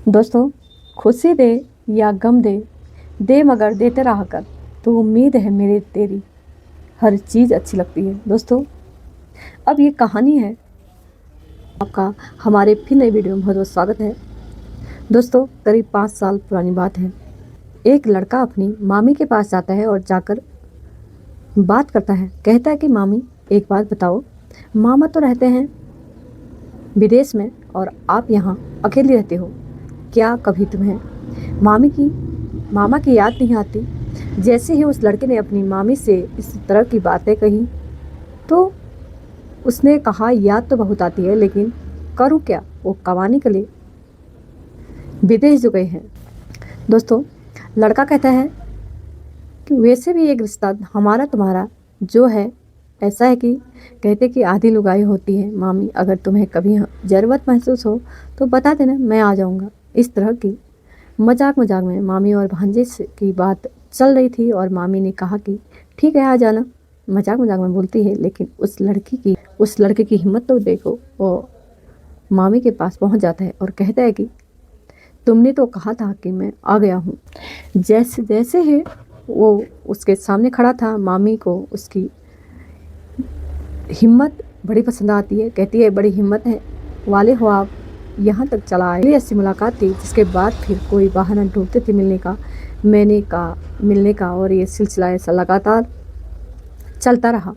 दोस्तों, खुशी दे या गम दे, दे मगर देते रहा कर, तो उम्मीद है मेरी तेरी हर चीज़ अच्छी लगती है। दोस्तों, अब ये कहानी है आपका हमारे फिर नई वीडियो में बहुत बहुत स्वागत है। दोस्तों, करीब 5 साल पुरानी बात है। एक लड़का अपनी मामी के पास जाता है और जाकर बात करता है। कहता है कि मामी, एक बात बताओ, मामा तो रहते हैं विदेश में और आप यहाँ अकेली रहते हो। क्या कभी तुम्हें मामा की याद नहीं आती? जैसे ही उस लड़के ने अपनी मामी से इस तरह की बातें कही तो उसने कहा, याद तो बहुत आती है, लेकिन करूँ क्या, वो कमाने के लिए विदेश जो गए हैं। दोस्तों, लड़का कहता है कि वैसे भी एक रिश्ता हमारा तुम्हारा जो है ऐसा है कि कहते कि आधी लुगाई होती है। मामी, अगर तुम्हें कभी ज़रूरत महसूस हो तो बता देना, मैं आ जाऊँगा। इस तरह की मजाक में मामी और भांजे की बात चल रही थी और मामी ने कहा कि ठीक है, आ जाना। मजाक में बोलती है, लेकिन उस लड़के की हिम्मत तो देखो। वो मामी के पास पहुंच जाता है और कहता है कि तुमने तो कहा था कि मैं आ गया हूँ। जैसे जैसे ही वो उसके सामने खड़ा था, मामी को उसकी हिम्मत बड़ी पसंद आती है। कहती है, बड़ी हिम्मत है वाले हो आप, यहाँ तक चला आए। ऐसी मुलाकात थी जिसके बाद फिर कोई बहाना ढूंढते थे मिलने का और ये सिलसिला ऐसा लगातार चलता रहा।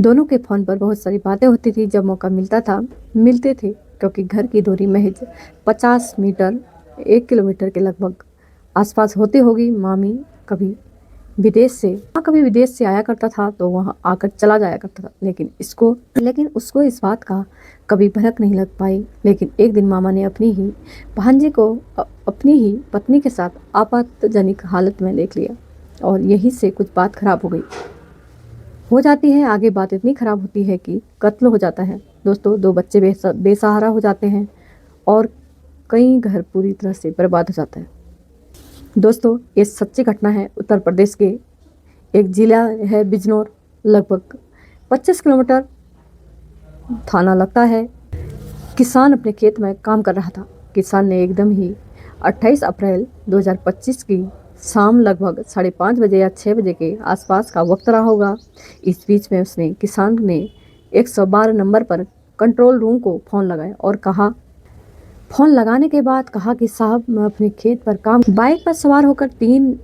दोनों के फ़ोन पर बहुत सारी बातें होती थी। जब मौका मिलता था मिलते थे, क्योंकि घर की दूरी महज 50 मीटर 1 किलोमीटर के लगभग आसपास होती होगी। मामी कभी विदेश से आया करता था तो वहाँ आकर चला जाया करता था, लेकिन उसको इस बात का कभी भनक नहीं लग पाई। लेकिन एक दिन मामा ने अपनी ही भांजे को अपनी ही पत्नी के साथ आपातजनक हालत में देख लिया और यहीं से कुछ बात खराब हो जाती है। आगे बात इतनी खराब होती है कि कत्ल हो जाता है। दोस्तों, 2 बच्चे बेसहारा हो जाते हैं और कई घर पूरी तरह से बर्बाद हो जाता है। दोस्तों, ये सच्ची घटना है। उत्तर प्रदेश के एक जिला है बिजनौर, लगभग 25 किलोमीटर थाना लगता है। किसान अपने खेत में काम कर रहा था। किसान ने एकदम ही 28 अप्रैल 2025 की शाम लगभग 5:30 बजे या 6 बजे के आसपास का वक्त रहा होगा। इस बीच में किसान ने 112 नंबर पर कंट्रोल रूम को फ़ोन लगाया और फ़ोन लगाने के बाद कहा कि साहब, मैं अपने खेत पर बाइक पर सवार होकर 3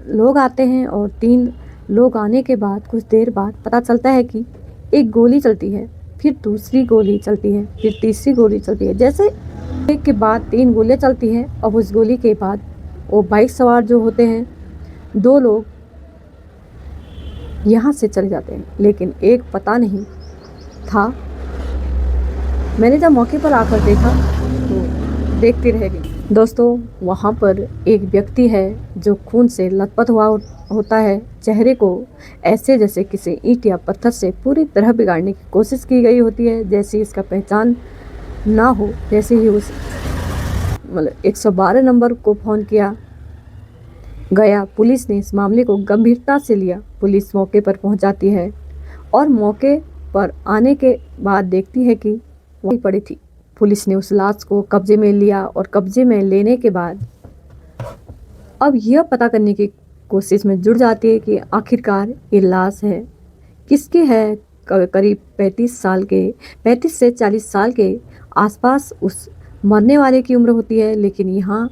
लोग आते हैं और 3 लोग आने के बाद कुछ देर बाद पता चलता है कि एक गोली चलती है, फिर दूसरी गोली चलती है, फिर तीसरी गोली चलती है। जैसे एक के बाद 3 गोलियां चलती हैं। अब उस गोली के बाद वो बाइक सवार जो होते हैं 2 लोग यहाँ से चले जाते हैं, लेकिन एक पता नहीं था। मैंने जब मौके पर आकर देखा तो देखती रह गई। दोस्तों, वहाँ पर एक व्यक्ति है जो खून से लथपथ हुआ होता है। चेहरे को ऐसे जैसे किसी ईंट या पत्थर से पूरी तरह बिगाड़ने की कोशिश की गई होती है, जैसे इसका पहचान ना हो। जैसे ही 112 नंबर को फ़ोन किया गया, पुलिस ने इस मामले को गंभीरता से लिया। पुलिस मौके पर पहुंच जाती है और मौके पर आने के बाद देखती है कि वही पड़ी थी। पुलिस ने उस लाश को कब्जे में लिया और कब्जे में लेने के बाद अब यह पता करने की कोशिश में जुट जाती है कि आखिरकार ये लाश है किसकी है। करीब 35 से 40 साल के आसपास उस मरने वाले की उम्र होती है। लेकिन यहाँ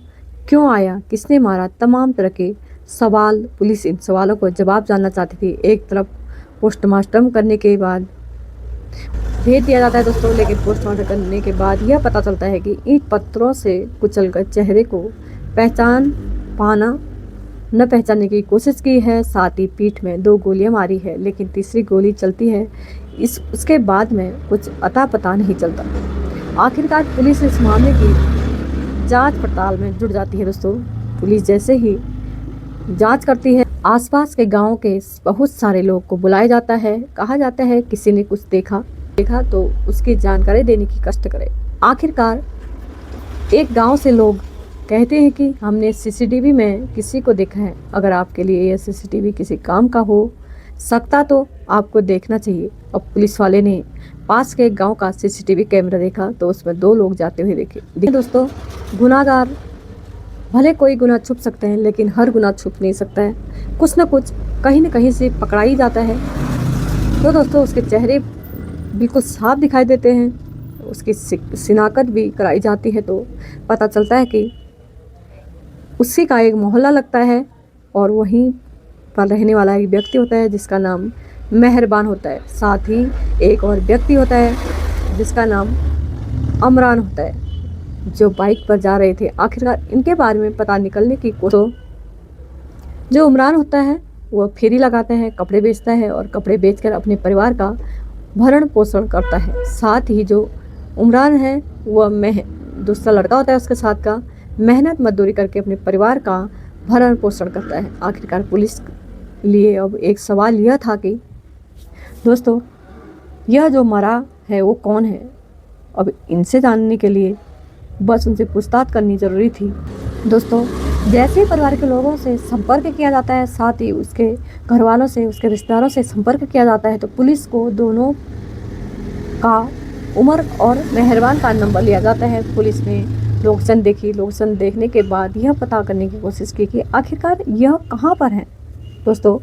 क्यों आया, किसने मारा, तमाम तरह के सवाल, पुलिस इन सवालों को जवाब जानना चाहती थी। एक तरफ पोस्टमार्टम करने के बाद भेज दिया जाता है दोस्तों, लेकिन पोस्टमार्टम करने के बाद यह पता चलता है कि ईंट पत्थरों से कुचलकर चेहरे को न पहचानने की कोशिश की है। साथ ही पीठ में 2 गोलियां मारी है, लेकिन तीसरी गोली चलती है। उसके बाद में कुछ अता पता नहीं चलता। आखिरकार पुलिस इस मामले की जांच पड़ताल में जुट जाती है। दोस्तों, पुलिस जैसे ही जांच करती है, आसपास के गांव के बहुत सारे लोग को बुलाया जाता है। कहा जाता है किसी ने कुछ देखा तो उसकी जानकारी देने की कष्ट करे। आखिरकार एक गांव से लोग कहते हैं कि हमने सीसीटीवी में किसी को देखा है। अगर आपके लिए यह सीसीटीवी किसी काम का हो सकता तो आपको देखना चाहिए। अब पुलिस वाले ने पास के गांव का सीसीटीवी कैमरा देखा तो उसमें 2 लोग जाते हुए देखे दोस्तों, गुनाहगार भले कोई गुनाह छुप सकते हैं लेकिन हर गुनाह छुप नहीं सकता है, कुछ ना कुछ कहीं न कहीं से पकड़ा ही जाता है। तो दोस्तों उसके चेहरे बिल्कुल साफ दिखाई देते हैं, उसकी शिनाख्त भी कराई जाती है तो पता चलता है कि उसी का एक मोहल्ला लगता है और वहीं पर रहने वाला एक व्यक्ति होता है जिसका नाम मेहरबान होता है। साथ ही एक और व्यक्ति होता है जिसका नाम अमरान होता है, जो बाइक पर जा रहे थे। आखिरकार इनके बारे में पता निकलने की कोशिश। जो उमरान होता है वह फेरी लगाता है, कपड़े बेचता है और कपड़े बेचकर अपने परिवार का भरण पोषण करता है। साथ ही जो उमरान है वह दूसरा लड़का होता है उसके साथ का, मेहनत मजदूरी करके अपने परिवार का भरण पोषण करता है। आखिरकार पुलिस लिए अब एक सवाल यह था कि दोस्तों यह जो मरा है वो कौन है। अब इनसे जानने के लिए बस उनसे पूछताछ करनी ज़रूरी थी। दोस्तों जैसे ही परिवार के लोगों से संपर्क किया जाता है, साथ ही उसके घर वालों से, उसके रिश्तेदारों से संपर्क किया जाता है तो पुलिस को दोनों का, उमर और मेहरबान का नंबर लिया जाता है। पुलिस ने लोकेशन देखी, लोकेशन देखने के बाद यह पता करने की कोशिश की कि आखिरकार यह कहाँ पर है। दोस्तों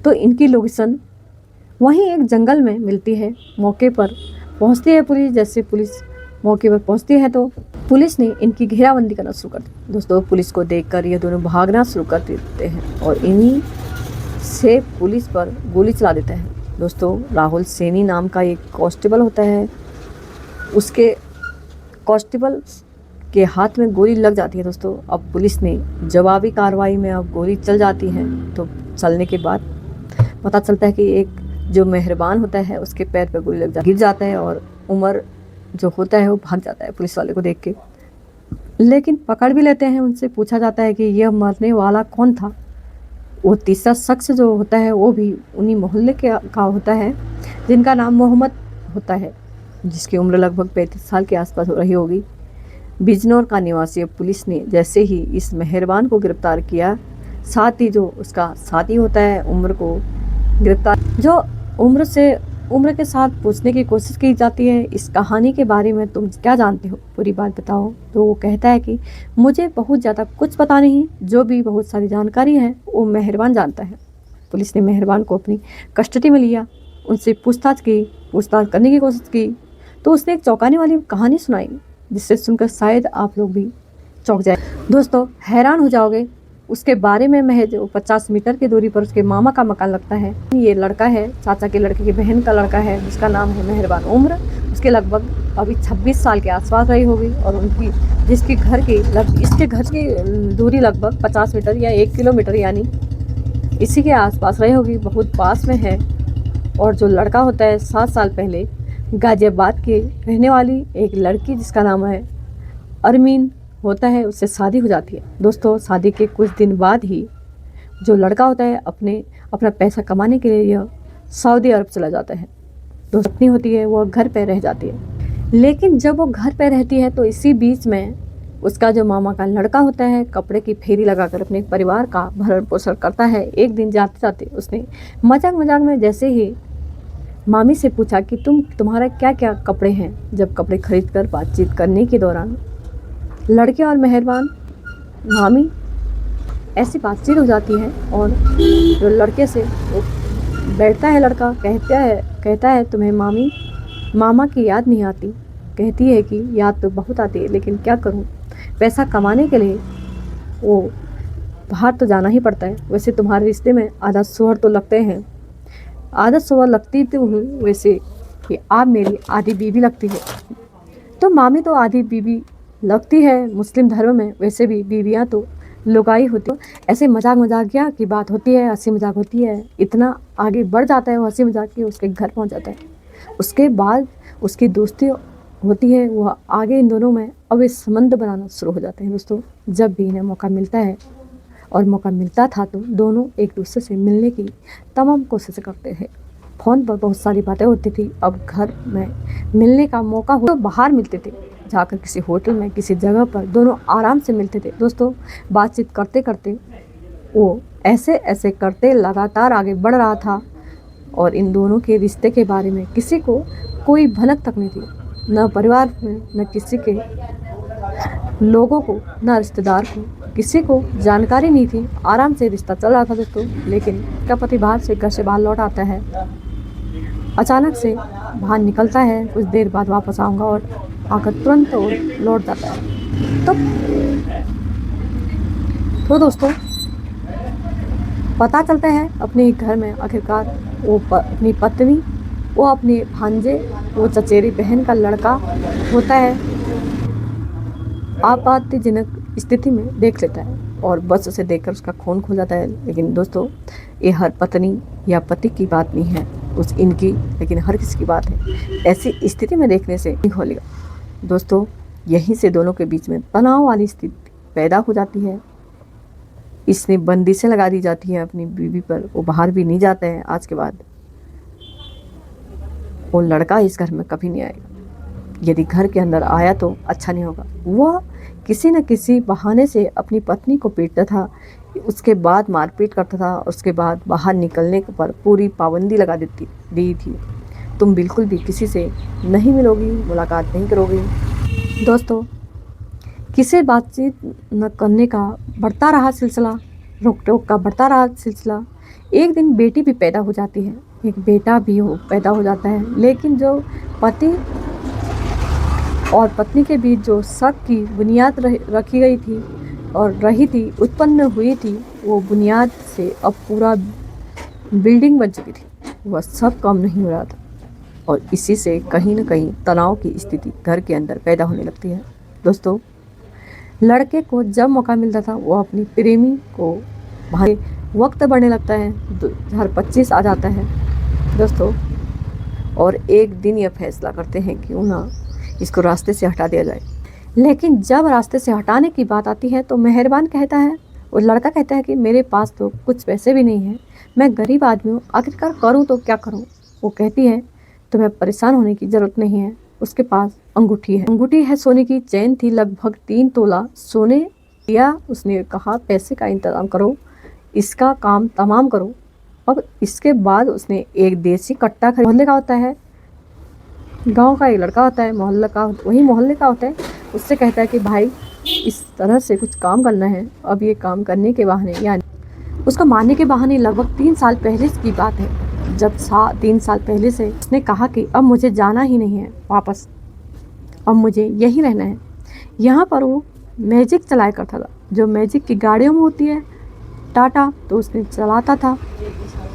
तो इनकी लोकेशन वहीं एक जंगल में मिलती है। मौके पर पहुंचती है पुलिस। जैसे पुलिस मौके पर पहुंचती है तो पुलिस ने इनकी घेराबंदी करना शुरू कर दी। दोस्तों पुलिस को देखकर ये दोनों भागना शुरू कर देते हैं और इन्हीं से पुलिस पर गोली चला देता है। दोस्तों राहुल सैनी नाम का एक कांस्टेबल होता है, उसके कांस्टेबल के हाथ में गोली लग जाती है। दोस्तों अब पुलिस ने जवाबी कार्रवाई में अब गोली चल जाती है तो चलने के बाद पता चलता है कि एक जो मेहरबान होता है उसके पैर पर गोली लग गिर जाता है और उमर जो होता है वो भाग जाता है पुलिस वाले को देख के। लेकिन पकड़ भी लेते हैं, उनसे पूछा जाता है कि यह मरने वाला कौन था। वो तीसरा शख्स जो होता है वो भी उन्हीं मोहल्ले का होता है जिनका नाम मोहम्मद होता है, जिसकी उम्र लगभग 35 साल के आसपास हो रही होगी। बिजनौर का निवासी। पुलिस ने जैसे ही इस मेहरबान को गिरफ्तार किया, साथ ही जो उसका साथी होता है उम्र को गिरफ्तार, जो उम्र के साथ पूछने की कोशिश की जाती है इस कहानी के बारे में तुम क्या जानते हो, पूरी बात बताओ। तो वो कहता है कि मुझे बहुत ज़्यादा कुछ पता नहीं, जो भी बहुत सारी जानकारी है वो मेहरबान जानता है। पुलिस ने मेहरबान को अपनी कस्टडी में लिया, उनसे पूछताछ करने की कोशिश की तो उसने एक चौंकाने वाली कहानी सुनाई जिससे सुनकर शायद आप लोग भी चौंक जाए। दोस्तों हैरान हो जाओगे, उसके बारे में महज 50 मीटर की दूरी पर उसके मामा का मकान लगता है। ये लड़का है चाचा के लड़के की बहन का लड़का है जिसका नाम है मेहरबान। उम्र उसके लगभग अभी 26 साल के आसपास रही होगी और उनकी इसके घर की दूरी लगभग 50 मीटर या 1 किलोमीटर यानी इसी के आसपास रही होगी, बहुत पास में है। और जो लड़का होता है 7 साल पहले गाजियाबाद की रहने वाली एक लड़की जिसका नाम है अरमीन होता है, उससे शादी हो जाती है। दोस्तों शादी के कुछ दिन बाद ही जो लड़का होता है अपना पैसा कमाने के लिए यह सऊदी अरब चला जाता है। दोस्तों पत्नी होती है वो घर पर रह जाती है, लेकिन जब वो घर पर रहती है तो इसी बीच में उसका जो मामा का लड़का होता है कपड़े की फेरी लगाकर अपने परिवार का भरण पोषण करता है। एक दिन जाते जाते उसने मजाक में जैसे ही मामी से पूछा कि तुम्हारा क्या क्या कपड़े हैं। जब कपड़े खरीद कर बातचीत करने के दौरान लड़के और मेहरबान मामी ऐसी बातचीत हो जाती है और जो लड़के से वो बैठता है लड़का कहता है तुम्हें मामा की याद नहीं आती। कहती है कि याद तो बहुत आती है लेकिन क्या करूं, पैसा कमाने के लिए वो बाहर तो जाना ही पड़ता है। वैसे तुम्हारे रिश्ते में आधा सोहर तो लगते हैं, आधा सोहर लगती तो हूँ वैसे कि आप मेरी आधी बीवी लगती है। तो मामी तो आधी बीवी लगती है मुस्लिम धर्म में, वैसे भी बीवियाँ तो लुगाई होती है। ऐसे मजाकिया की बात होती है, हंसी मजाक होती है। इतना आगे बढ़ जाता है वो हंसी मजाक की, उसके घर पहुंच जाता है। उसके बाद उसकी दोस्ती होती है, वह आगे इन दोनों में अब ये संबंध बनाना शुरू हो जाते हैं। दोस्तों जब भी इन्हें मौका मिलता है और मौका मिलता था तो दोनों एक दूसरे से मिलने की तमाम कोशिश करते हैं। फ़ोन पर बहुत सारी बातें होती थी, अब घर में मिलने का मौका हो तो बाहर मिलते थे, जाकर किसी होटल में किसी जगह पर दोनों आराम से मिलते थे। दोस्तों बातचीत करते करते वो ऐसे करते लगातार आगे बढ़ रहा था और इन दोनों के रिश्ते के बारे में किसी को कोई भनक तक नहीं थी, न परिवार में, न किसी के लोगों को, न रिश्तेदार को, किसी को जानकारी नहीं थी। आराम से रिश्ता चल रहा था दोस्तों। लेकिन उसका पति बाहर से घर से बाहर लौट आता है, अचानक से बाहर निकलता है, कुछ देर बाद वापस आऊँगा, और आकर तुरंत और लौट जाता है। तो दोस्तों पता चलता है अपने घर में आखिरकार वो अपनी पत्नी, वो अपने भांजे, वो चचेरी बहन का लड़का होता है, आपत्तिजनक स्थिति में देख लेता है और बस उसे देखकर उसका खून खो जाता है। लेकिन दोस्तों ये हर पत्नी या पति की बात नहीं है, उस इनकी, लेकिन हर किसी की बात है। ऐसी स्थिति में देखने से नहीं खोलेगा दोस्तों। यहीं से दोनों के बीच में तनाव वाली स्थिति पैदा हो जाती है। इसने बंदिशें लगा दी जाती है अपनी बीवी पर, वो बाहर भी नहीं जाता है। आज के बाद वो लड़का इस घर में कभी नहीं आएगा। यदि घर के अंदर आया तो अच्छा नहीं होगा। वह किसी न किसी बहाने से अपनी पत्नी को पीटता था, उसके बाद मारपीट करता था, और उसके बाद बाहर निकलने पर पूरी पाबंदी लगा दी थी। तुम बिल्कुल भी किसी से नहीं मिलोगी, मुलाकात नहीं करोगी। दोस्तों किसी बातचीत न करने का बढ़ता रहा सिलसिला, रोक टोक का बढ़ता रहा सिलसिला। एक दिन बेटी भी पैदा हो जाती है, एक बेटा भी पैदा हो जाता है। लेकिन जो पति और पत्नी के बीच जो शक की बुनियाद रखी गई थी और रही थी, उत्पन्न हुई थी, वो बुनियाद से अब पूरा बिल्डिंग बन चुकी थी। वह सब कम नहीं हो रहा था, और इसी से कहीं न कहीं तनाव की स्थिति घर के अंदर पैदा होने लगती है। दोस्तों लड़के को जब मौका मिलता था वो अपनी प्रेमी को भागे, वक्त बढ़ने लगता है, 2025 आ जाता है दोस्तों, और एक दिन यह फैसला करते हैं क्यों ना इसको रास्ते से हटा दिया जाए। लेकिन जब रास्ते से हटाने की बात आती है तो मेहरबान कहता है, वो लड़का कहता है कि मेरे पास तो कुछ पैसे भी नहीं हैं, मैं गरीब आदमी हूँ, आखिरकार करूँ तो क्या करूँ। वो कहती है तुम्हें परेशान होने की ज़रूरत नहीं है, उसके पास अंगूठी है, अंगूठी है सोने की, चैन थी लगभग 3 तोला सोने दिया। उसने कहा पैसे का इंतज़ाम करो, इसका काम तमाम करो। अब इसके बाद उसने एक देसी कट्टा खरीद, मोहल्ले का होता है, गांव का एक लड़का होता है, मोहल्ले का, वही मोहल्ले का होता है, उससे कहता है कि भाई इस तरह से कुछ काम करना है। अब ये काम करने के बहाने, यानी उसको मारने के बहाने, लगभग 3 साल पहले की बात है, जब 3 साल पहले से उसने कहा कि अब मुझे जाना ही नहीं है वापस, अब मुझे यहीं रहना है। यहाँ पर वो मैजिक चलाया करता था, जो मैजिक की गाड़ियों में होती है टाटा, तो उसने चलाता था।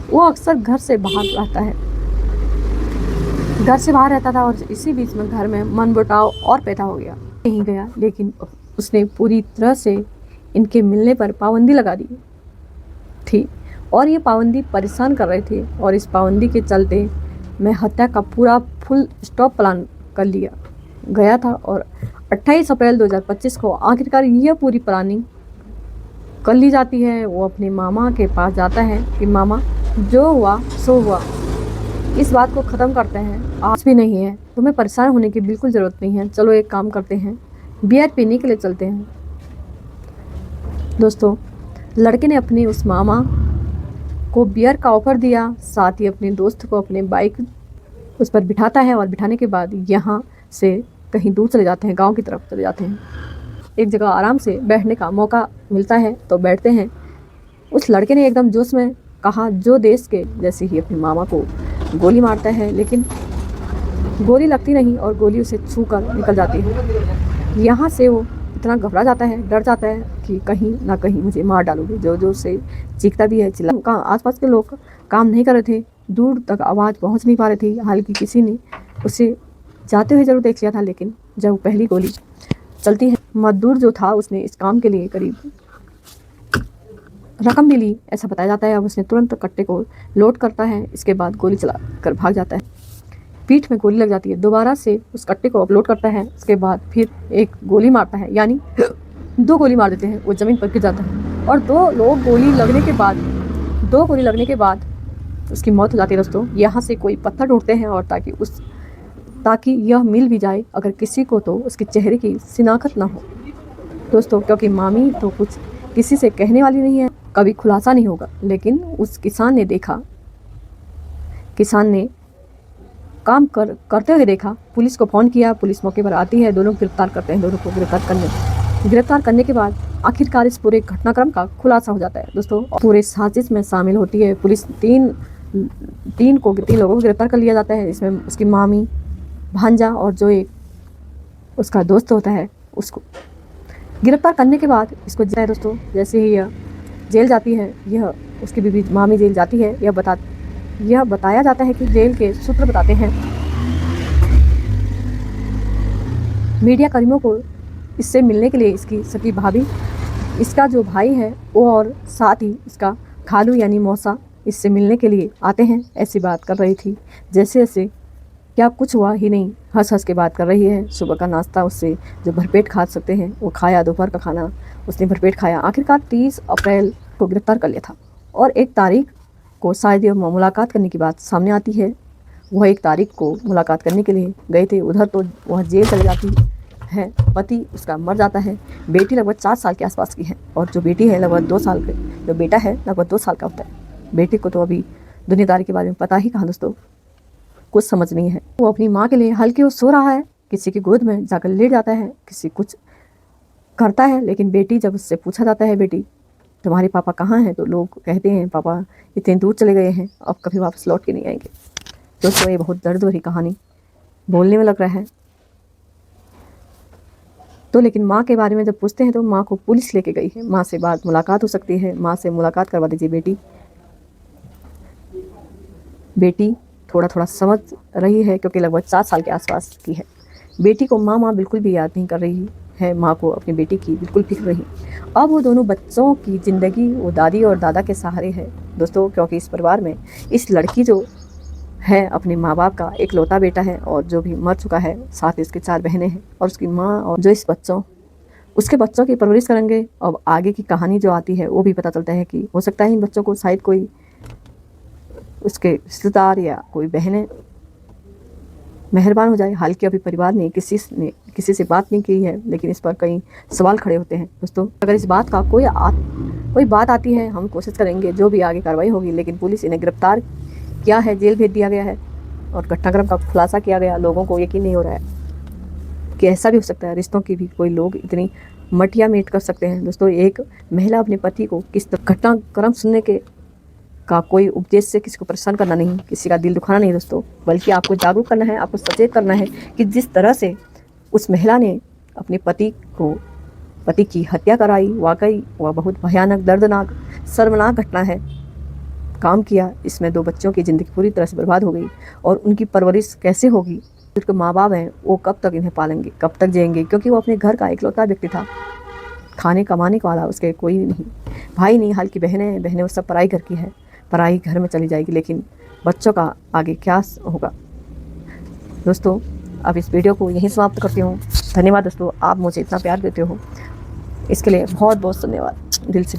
वो अक्सर घर से बाहर रहता था, और इसी बीच में घर में मनमुटाव और पैदा हो गया। नहीं गया, लेकिन उसने पूरी तरह से इनके मिलने पर पाबंदी लगा दी थी, और ये पाबंदी परेशान कर रही थी, और इस पाबंदी के चलते मैं हत्या का पूरा फुल स्टॉप प्लान कर लिया गया था। और 28 अप्रैल 2025 को आखिरकार यह पूरी प्लानिंग कर ली जाती है। वो अपने मामा के पास जाता है कि मामा जो हुआ सो हुआ, इस बात को ख़त्म करते हैं, आज भी नहीं है, तुम्हें परेशान होने की बिल्कुल ज़रूरत नहीं है, चलो एक काम करते हैं, बियर पीने के लिए चलते हैं। दोस्तों लड़के ने अपने उस मामा को बियर का ऑफर दिया, साथ ही अपने दोस्त को अपने बाइक उस पर बिठाता है, और बिठाने के बाद यहाँ से कहीं दूर चले जाते हैं, गांव की तरफ चले जाते हैं। एक जगह आराम से बैठने का मौका मिलता है तो बैठते हैं। उस लड़के ने एकदम जोश में कहा जो देश के, जैसे ही अपने मामा को गोली मारता है, लेकिन गोली लगती नहीं और गोली उसे छू कर निकल जाती है। यहाँ से वो इतना घबरा जाता है, डर जाता है कि कहीं ना कहीं मुझे मार डालोगे। जो जो से चीखता भी है, चिल्ला। आसपास के लोग काम नहीं कर रहे थे, दूर तक आवाज़ पहुँच नहीं पा रही थी, हालांकि किसी ने उसे जाते हुए ज़रूर देख लिया था। लेकिन जब पहली गोली चलती है, मजदूर जो था उसने इस काम के लिए करीब रकम भी ली, ऐसा बताया जाता है। अब उसने तुरंत कट्टे को लोड करता है, इसके बाद गोली चला कर भाग जाता है। पीठ में गोली लग जाती है, दोबारा से उस कट्टे को अपलोड करता है, उसके बाद फिर एक गोली मारता है, यानी 2 गोली मार देते हैं। वो ज़मीन पर गिर जाता है, और 2 गोली लगने के बाद उसकी मौत हो जाती है। दोस्तों यहाँ से कोई पत्थर ढूंढते हैं, और ताकि यह मिल भी जाए अगर किसी को, तो उसके चेहरे की शिनाख्त ना हो दोस्तों, क्योंकि मामी तो कुछ किसी से कहने वाली नहीं है, कभी खुलासा नहीं होगा। लेकिन उस किसान ने देखा, किसान ने काम करते हुए देखा, पुलिस को फ़ोन किया, पुलिस मौके पर आती है, दोनों गिरफ्तार करते हैं। दोनों को गिरफ्तार करने के बाद आखिरकार इस पूरे घटनाक्रम का खुलासा हो जाता है दोस्तों। पूरे साजिश में शामिल होती है पुलिस। तीन लोगों को गिरफ्तार कर लिया जाता है। इसमें उसकी मामी, भांजा और जो एक उसका दोस्त होता है, उसको गिरफ्तार करने के बाद इसको जाए दोस्तों। जैसे ही यह जेल जाती है, यह उसकी बीबी मामी जेल जाती है, यह बताया जाता है कि जेल के सूत्र बताते हैं मीडिया कर्मियों को इससे मिलने के लिए इसकी सगी भाभी, इसका जो भाई है वो और साथ ही इसका खालू यानी मौसा इससे मिलने के लिए आते हैं। ऐसी बात कर रही थी जैसे क्या कुछ हुआ ही नहीं, हंस हंस के बात कर रही है। सुबह का नाश्ता उससे जो भरपेट खा सकते हैं वो खाया, दोपहर का खाना उसने भरपेट खाया। आखिरकार 30 अप्रैल को गिरफ्तार कर लिया था और 1 तारीख को शायद मुलाकात करने की बात सामने आती है। वह 1 तारीख को मुलाकात करने के लिए गए थे, उधर तो वह जेल चली जाती है। पति उसका मर जाता है। बेटी लगभग 4 साल के आसपास की है और जो बेटी है लगभग 2 साल के, जो बेटा है लगभग 2 साल का होता है। बेटी को तो अभी दुनियादारी के बारे में पता ही कहाँ दोस्तों, कुछ समझ नहीं है। वो अपनी माँ के लिए हल्के वो सो रहा है, किसी की गोद में जाकर लेट जाता है, किसी कुछ करता है। लेकिन बेटी जब उससे पूछा जाता है, बेटी तुम्हारे पापा कहाँ हैं, तो लोग कहते हैं पापा इतने दूर चले गए हैं, अब कभी वापस लौट के नहीं आएंगे। दोस्तों ये बहुत दर्द भरी कहानी बोलने में लग रहा है तो, लेकिन माँ के बारे में जब पूछते हैं तो माँ को पुलिस लेके गई है। माँ से बात मुलाकात हो सकती है, माँ से मुलाकात करवा दीजिए बेटी थोड़ा थोड़ा समझ रही है क्योंकि लगभग 4 साल के आसपास की है। बेटी को माँ बिल्कुल भी याद नहीं कर रही है, माँ को अपनी बेटी की बिल्कुल फिक्र नहीं। अब वो दोनों बच्चों की ज़िंदगी वो दादी और दादा के सहारे है दोस्तों, क्योंकि इस परिवार में इस लड़की जो है अपने माँ बाप का इकलौता बेटा है और जो भी मर चुका है, साथ ही उसके 4 बहनें हैं और उसकी माँ, और जो उसके बच्चों की परवरिश करेंगे। अब आगे की कहानी जो आती है वो भी पता चलता है कि हो सकता है इन बच्चों को शायद कोई उसके रिश्तेदार या कोई बहनें मेहरबान हो जाए। हालांकि अभी परिवार ने किसी से बात नहीं की है, लेकिन इस पर कई सवाल खड़े होते हैं दोस्तों। अगर इस बात का कोई बात आती है, हम कोशिश करेंगे जो भी आगे कार्रवाई होगी। लेकिन पुलिस इन्हें गिरफ्तार किया है, जेल भेज दिया गया है और घटनाक्रम का खुलासा किया गया। लोगों को यकीन नहीं हो रहा है कि ऐसा भी हो सकता है, रिश्तों की भी कोई लोग इतनी मटिया मेट कर सकते हैं दोस्तों। एक महिला अपने पति को किस घटनाक्रम सुनने का कोई उपदेश से किसी को परेशान करना नहीं, किसी का दिल दुखाना नहीं दोस्तों, बल्कि आपको जागरूक करना है, आपको सचेत करना है कि जिस तरह से उस महिला ने अपने पति की हत्या कराई, वाकई वह बहुत भयानक, दर्दनाक, शर्मनाक घटना है। काम किया, इसमें 2 बच्चों की ज़िंदगी पूरी तरह से बर्बाद हो गई और उनकी परवरिश कैसे होगी। उनके माँ बाप हैं, वो कब तक इन्हें पालेंगे, कब तक जिएंगे, क्योंकि वो अपने घर का इकलौता व्यक्ति था, खाने कमाने वाला उसके कोई नहीं, भाई नहीं, हालांकि बहनें वो सब पराई घर की है, पराई घर में चली जाएगी। लेकिन बच्चों का आगे क्या होगा दोस्तों। अब इस वीडियो को यहीं समाप्त करती हूँ। धन्यवाद दोस्तों, आप मुझे इतना प्यार देते हो, इसके लिए बहुत बहुत धन्यवाद दिल से।